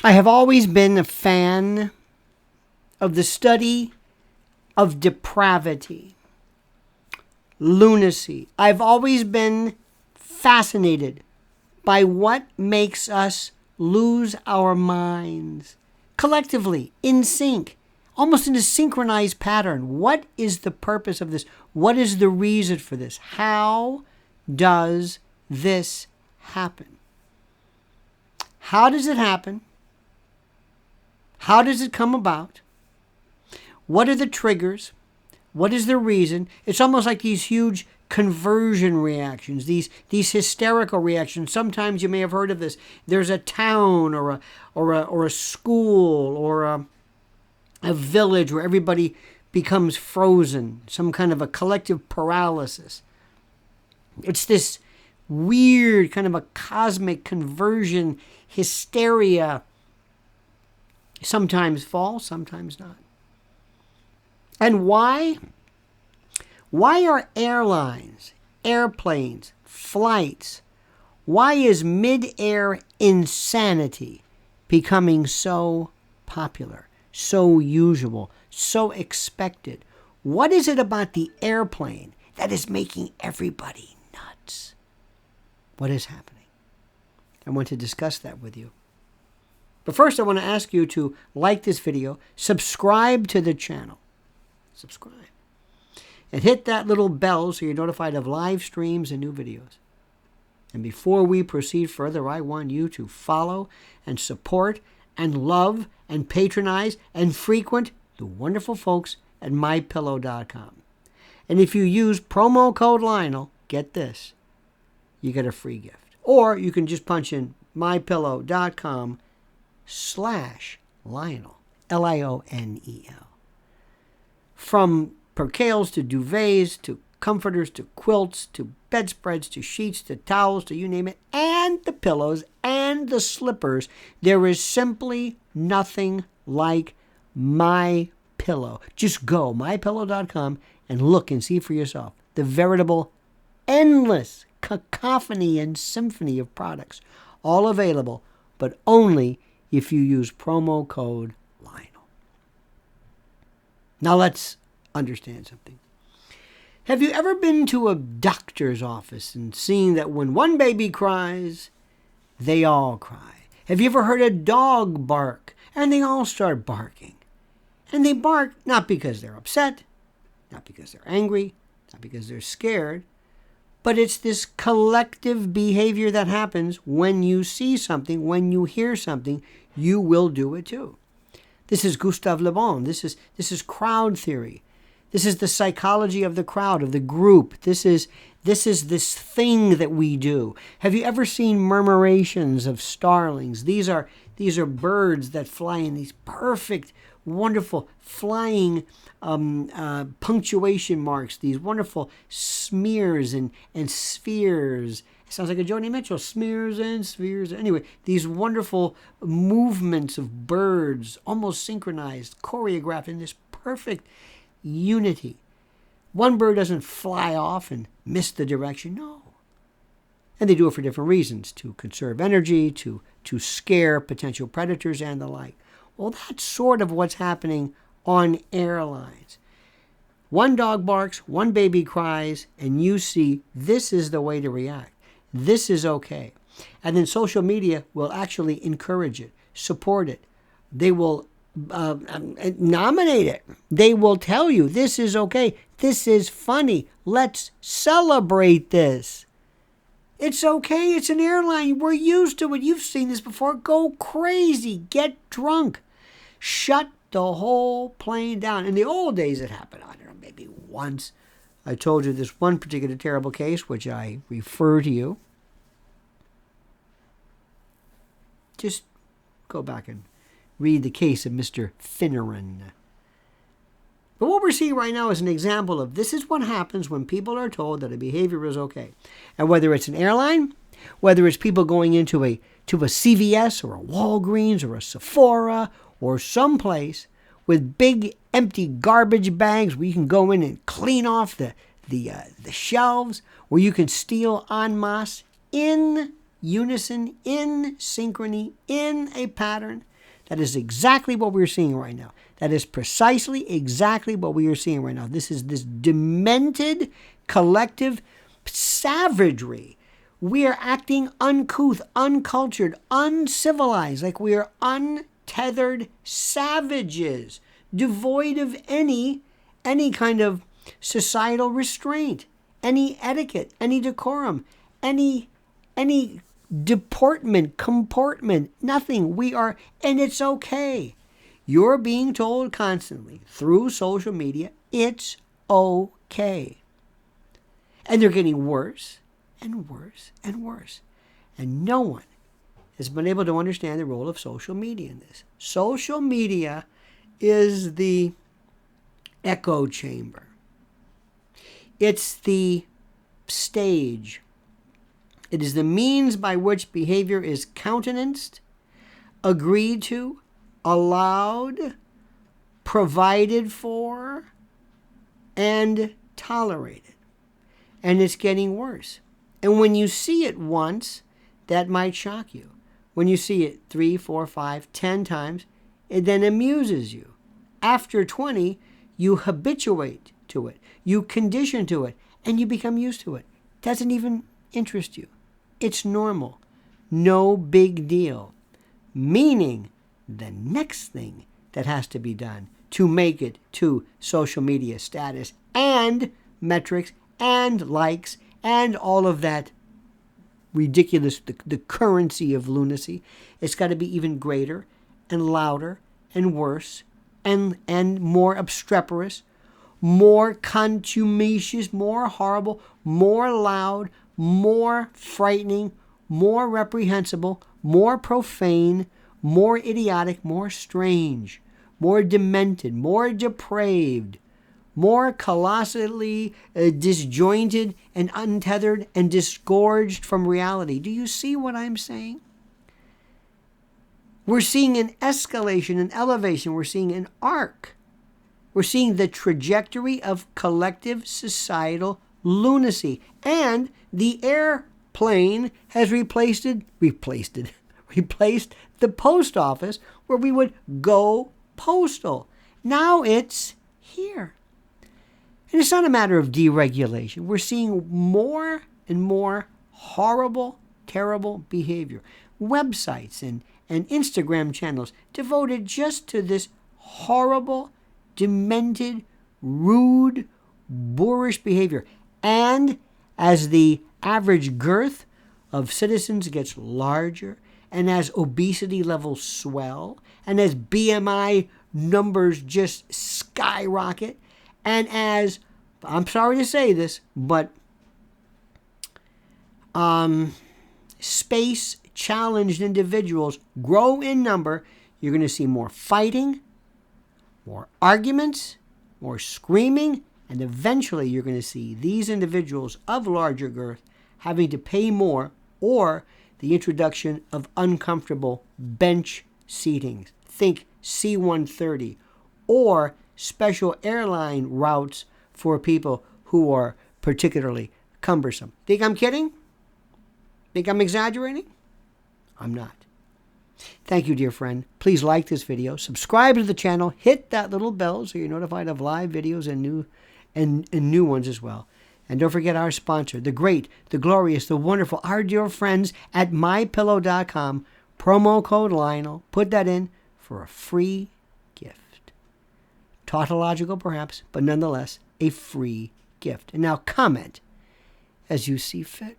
I have always been a fan of the study of depravity, lunacy. I've always been fascinated by what makes us lose our minds collectively, in sync, almost in a synchronized pattern. What is the purpose of this? What is the reason for this? How does this happen? How does it happen? How does it come about? What are the triggers? What is the reason? It's almost like these huge conversion reactions, these hysterical reactions. Sometimes you may have heard of this. There's a town or a school or a village where everybody becomes frozen, some kind of a collective paralysis. It's this weird kind of a cosmic conversion hysteria. Sometimes false, sometimes not. And why? Why are airlines, airplanes, flights, why is mid-air insanity becoming so popular, so usual, so expected? What is it about the airplane that is making everybody nuts? What is happening? I want to discuss that with you. But first, I want to ask you to like this video, subscribe to the channel. Subscribe. And hit that little bell so you're notified of live streams and new videos. And before we proceed further, I want you to follow and support and love and patronize and frequent the wonderful folks at mypillow.com. And if you use promo code Lionel, get this, you get a free gift. Or you can just punch in mypillow.com/Lionel, Lionel. From percales to duvets to comforters to quilts to bedspreads to sheets to towels to you name it, and the pillows and the slippers, there is simply nothing like My Pillow. Just go mypillow.com and look and see for yourself the veritable endless cacophony and symphony of products, all available, but only if you use promo code Lionel. Now let's understand something. Have you ever been to a doctor's office and seen that when one baby cries, they all cry? Have you ever heard a dog bark and they all start barking? And they bark not because they're upset, not because they're angry, not because they're scared, but it's this collective behavior that happens when you see something, when you hear something, you will do it too. This is Gustave Le Bon. This is crowd theory. This is the psychology of the crowd, of the group. This is this thing that we do. Have you ever seen murmurations of starlings? These are birds that fly in these perfect, wonderful flying punctuation marks, these wonderful smears and spheres. It sounds like a Joni Mitchell, smears and spheres. Anyway, these wonderful movements of birds, almost synchronized, choreographed in this perfect unity. One bird doesn't fly off and miss the direction. No. And they do it for different reasons, to conserve energy, to scare potential predators and the like. Well, that's sort of what's happening on airlines. One dog barks, one baby cries, and you see this is the way to react. This is okay. And then social media will actually encourage it, support it. They will nominate it. They will tell you this is okay. This is funny. Let's celebrate this. It's okay. It's an airline. We're used to it. You've seen this before. Go crazy. Get drunk. Shut the whole plane down. In the old days, it happened, I don't know, maybe once. I told you this one particular terrible case, which I refer to you. Just go back and read the case of Mr. Finneran. But what we're seeing right now is an example of this is what happens when people are told that a behavior is okay. And whether it's an airline, whether it's people going into a CVS or a Walgreens or a Sephora or someplace with big empty garbage bags where you can go in and clean off the shelves, where you can steal en masse in unison, in synchrony, in a pattern. That is exactly what we're seeing right now. That is precisely exactly what we are seeing right now. This is this demented collective savagery. We are acting uncouth, uncultured, uncivilized, like we are untethered savages, devoid of any kind of societal restraint, any etiquette, any decorum, any deportment, comportment, nothing. We are, and it's okay. You're being told constantly through social media, it's okay. And they're getting worse and worse and worse. And no one has been able to understand the role of social media in this. Social media is the echo chamber. It's the stage. It is the means by which behavior is countenanced, agreed to, allowed, provided for, and tolerated. And it's getting worse. And when you see it once, that might shock you. When you see it 3, 4, 5, 10 times, it then amuses you. After 20, you habituate to it. You condition to it, and you become used to it. It doesn't even interest you. It's normal. No big deal. Meaning, the next thing that has to be done to make it to social media status and metrics and likes and all of that ridiculous, the currency of lunacy, it's got to be even greater and louder and worse and more obstreperous, more contumacious, more horrible, more loud, more frightening, more reprehensible, more profane, more idiotic, more strange, more demented, more depraved, more colossally disjointed and untethered and disgorged from reality. Do you see what I'm saying? We're seeing an escalation, an elevation. We're seeing an arc. We're seeing the trajectory of collective societal lunacy. And the airplane has replaced the post office where we would go postal. Now it's here. And it's not a matter of deregulation. We're seeing more and more horrible, terrible behavior. Websites and Instagram channels devoted just to this horrible, demented, rude, boorish behavior. And as the average girth of citizens gets larger, and as obesity levels swell, and as BMI numbers just skyrocket, and as, I'm sorry to say this, but space-challenged individuals grow in number, you're going to see more fighting, more arguments, more screaming, and eventually you're going to see these individuals of larger girth having to pay more, or the introduction of uncomfortable bench seatings. Think C-130, or special airline routes for people who are particularly cumbersome. Think I'm kidding? Think I'm exaggerating? I'm not. Thank you, dear friend. Please like this video, subscribe to the channel, hit that little bell so you're notified of live videos and new ones as well. And don't forget our sponsor, the great, the glorious, the wonderful, our dear friends at mypillow.com. Promo code Lionel. Put that in for a free gift. Tautological perhaps, but nonetheless a free gift. And now comment as you see fit.